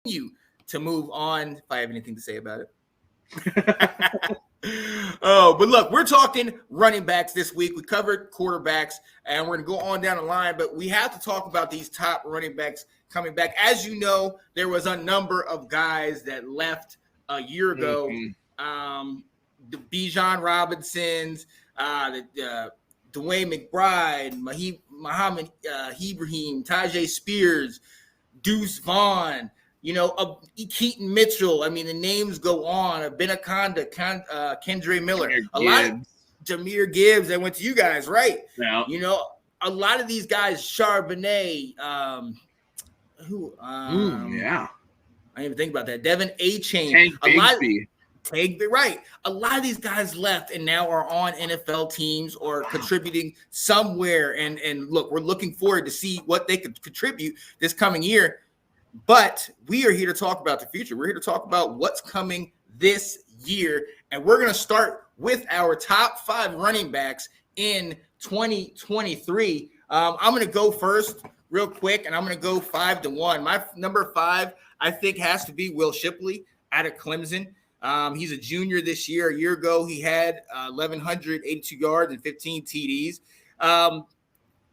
continue to move on if I have anything to say about it. Oh, but look, we're talking running backs this week. We covered quarterbacks, and we're going to go on down the line, but we have to talk about these top running backs coming back. As you know, there was a number of guys that left a year ago. The Bijan Robinsons, the Dwayne McBride, Muhammad Ibrahim, Tajay Spears, Deuce Vaughn, Keaton Mitchell. I mean, the names go on. Benaconda, Kendre Miller, Jahmyr Gibbs. That went to you guys, right? Yeah. A lot of these guys, Charbonnet, I didn't even think about that. Devin A-Chain. Right. A lot of these guys left and now are on NFL teams or contributing somewhere. And look, we're looking forward to see what they could contribute this coming year. But we are here to talk about the future. We're here to talk about what's coming this year. And we're going to start with our top 5 running backs in 2023. I'm going to go first real quick, and I'm going to go 5-1. My number 5, I think, has to be Will Shipley out of Clemson. He's a junior this year. A year ago, he had 1,182 yards and 15 TDs.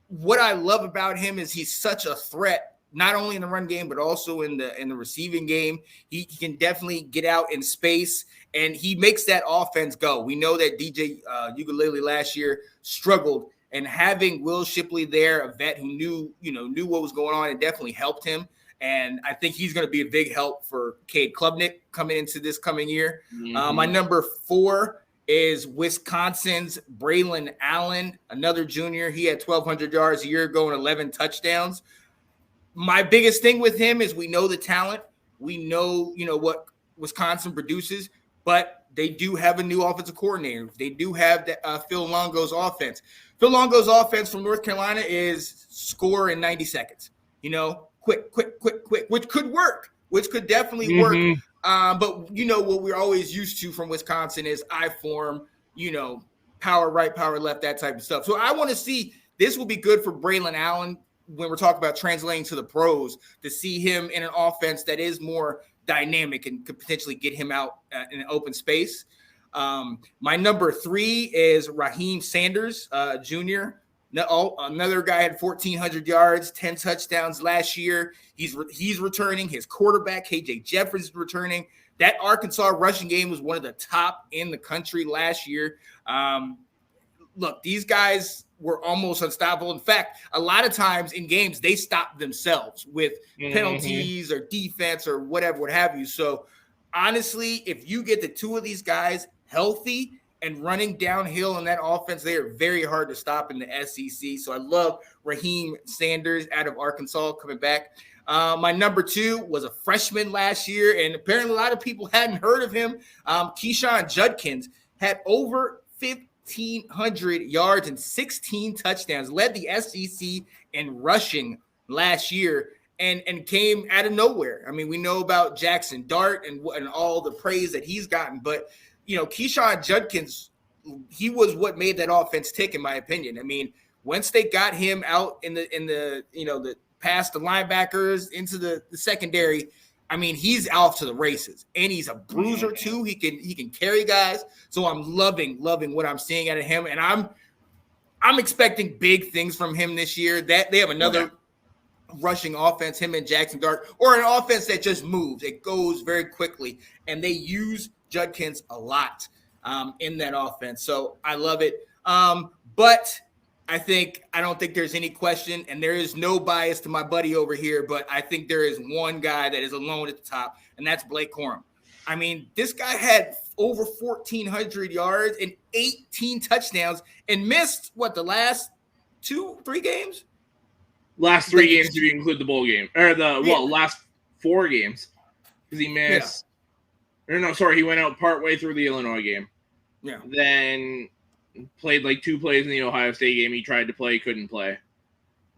What I love about him is he's such a threat, not only in the run game, but also in the receiving game. He can definitely get out in space, and he makes that offense go. We know that DJ Uiagalelei last year struggled, and having Will Shipley there, a vet who knew what was going on, it definitely helped him. And I think he's going to be a big help for Cade Klubnik coming into this coming year. My number 4 is Wisconsin's Braylon Allen, another junior. He had 1,200 yards a year ago and 11 touchdowns. My biggest thing with him is we know the talent. We know, what Wisconsin produces, but they do have a new offensive coordinator. They do have Phil Longo's offense. Phil Longo's offense from North Carolina is score in 90 seconds. Quick, which could work, which could definitely work. But what we're always used to from Wisconsin is I-form, power right, power left, that type of stuff. So I want to see, this will be good for Braylon Allen when we're talking about translating to the pros, to see him in an offense that is more dynamic and could potentially get him out in an open space. My number 3 is Raheem Sanders, Jr. Another guy had 1,400 yards, 10 touchdowns last year. He's returning. His quarterback, KJ Jefferson, is returning. That Arkansas rushing game was one of the top in the country last year. Look, these guys were almost unstoppable. In fact, a lot of times in games, they stop themselves with penalties or defense or whatever, what have you. So, honestly, if you get the 2 of these guys healthy and running downhill in that offense, they are very hard to stop in the SEC. So I love Raheem Sanders out of Arkansas coming back. My number 2 was a freshman last year, and apparently a lot of people hadn't heard of him. Keyshawn Judkins had over 1,500 yards and 16 touchdowns, led the SEC in rushing last year, and came out of nowhere. I mean, we know about Jackson Dart and all the praise that he's gotten, but Keyshawn Judkins, he was what made that offense tick, in my opinion. I mean, once they got him out in the past the linebackers into the secondary, I mean, he's off to the races, and he's a bruiser too. He can carry guys. So I'm loving what I'm seeing out of him, and I'm expecting big things from him this year. That they have another rushing offense, him and Jackson Dart, or an offense that just moves. It goes very quickly, and they use Judkins a lot in that offense. So I love it. But I don't think there's any question, and there is no bias to my buddy over here, but I think there is one guy that is alone at the top, and that's Blake Corum. I mean, this guy had over 1,400 yards and 18 touchdowns and missed, the last 2-3 games? Last 3 games if you include the bowl game. Or last 4 games. Because he missed. Yeah. He went out partway through the Illinois game. Yeah. Then played 2 plays in the Ohio State game. He tried to play, couldn't play.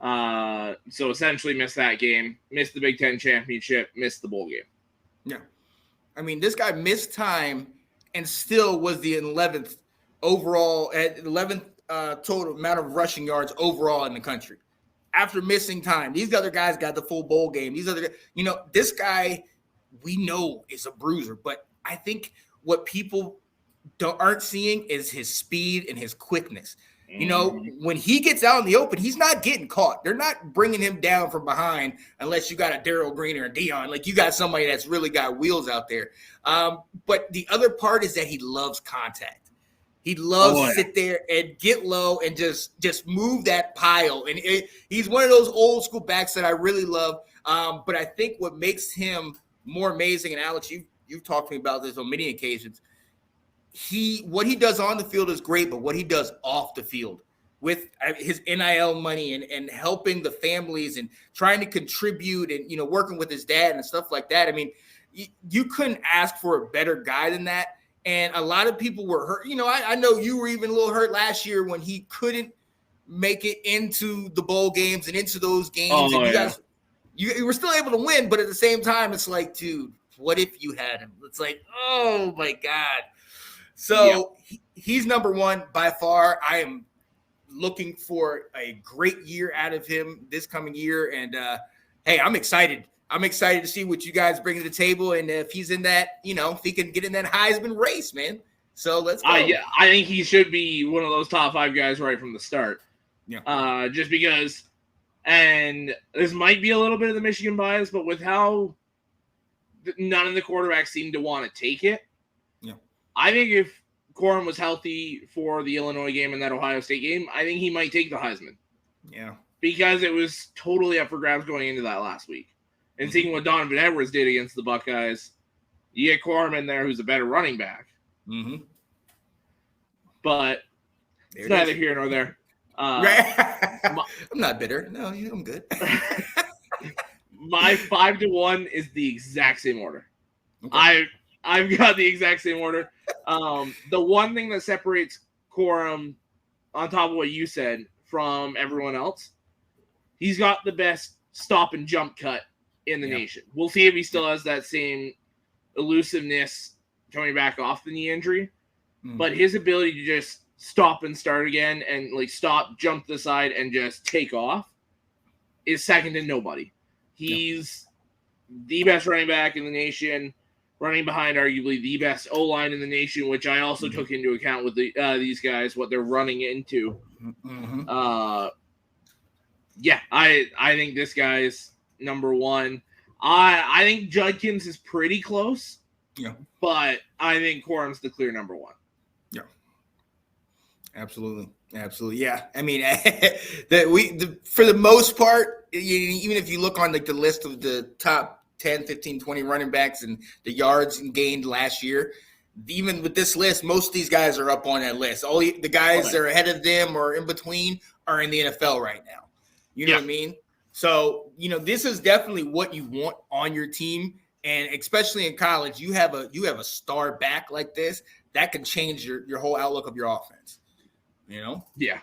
So essentially missed that game. Missed the Big Ten championship. Missed the bowl game. Yeah. I mean, this guy missed time and still was the 11th overall, at 11th total amount of rushing yards overall in the country. After missing time, these other guys got the full bowl game. These other, this guy we know is a bruiser. But I think what people aren't seeing is his speed and his quickness. You know, when he gets out in the open, he's not getting caught. They're not bringing him down from behind unless you got a Darryl Green or a Dion. Like, you got somebody that's really got wheels out there. But the other part is that he loves contact. He loves to sit there and get low and just move that pile. And he's one of those old school backs that I really love. But I think what makes him more amazing, and Alex, you've talked to me about this on many occasions, what he does on the field is great, but what he does off the field with his NIL money and helping the families and trying to contribute and, you know, working with his dad and stuff like that. I mean, you couldn't ask for a better guy than that. And a lot of people were hurt. You know, I know you were even a little hurt last year when he couldn't make it into the bowl games and into those games. And you guys, you were still able to win, but at the same time, it's like, dude, what if you had him? It's like, oh my God. So he's number one by far. I am looking for a great year out of him this coming year. And hey, I'm excited. I'm excited to see what you guys bring to the table. And if he's in that, you know, if he can get in that Heisman race, man. So let's go. I think he should be one of those top 5 guys right from the start. Yeah. Just because, and this might be a little bit of the Michigan bias, but with how none of the quarterbacks seem to want to take it, I think if Corum was healthy for the Illinois game and that Ohio State game, I think he might take the Heisman. Yeah. Because it was totally up for grabs going into that last week. And seeing what Donovan Edwards did against the Buckeyes, you get Corum in there who's a better running back. Mm-hmm. But it's neither here nor there. I'm not bitter. No, I'm good. My 5-1 is the exact same order. Okay. I've got the exact same order. The one thing that separates Corum, on top of what you said, from everyone else, he's got the best stop and jump cut in the nation. We'll see if he still has that same elusiveness coming back off the knee injury. But his ability to just stop and start again and like stop, jump to the side, and just take off is second to nobody. He's the best running back in the nation, running behind arguably the best O-line in the nation, which I also took into account with these guys, what they're running into. I think this guy's number one. I think Judkins is pretty close. Yeah. But I think Corum's the clear number one. Yeah. Absolutely. Yeah. I mean, for the most part, even if you look on like the list of the top 10, 15, 20 running backs and the yards gained last year, even with this list, most of these guys are up on that list. All the guys that are ahead of them or in between are in the NFL right now. You know what I mean? So, you know, this is definitely what you want on your team. And especially in college, you have a star back like this that can change your whole outlook of your offense. You know? Yeah.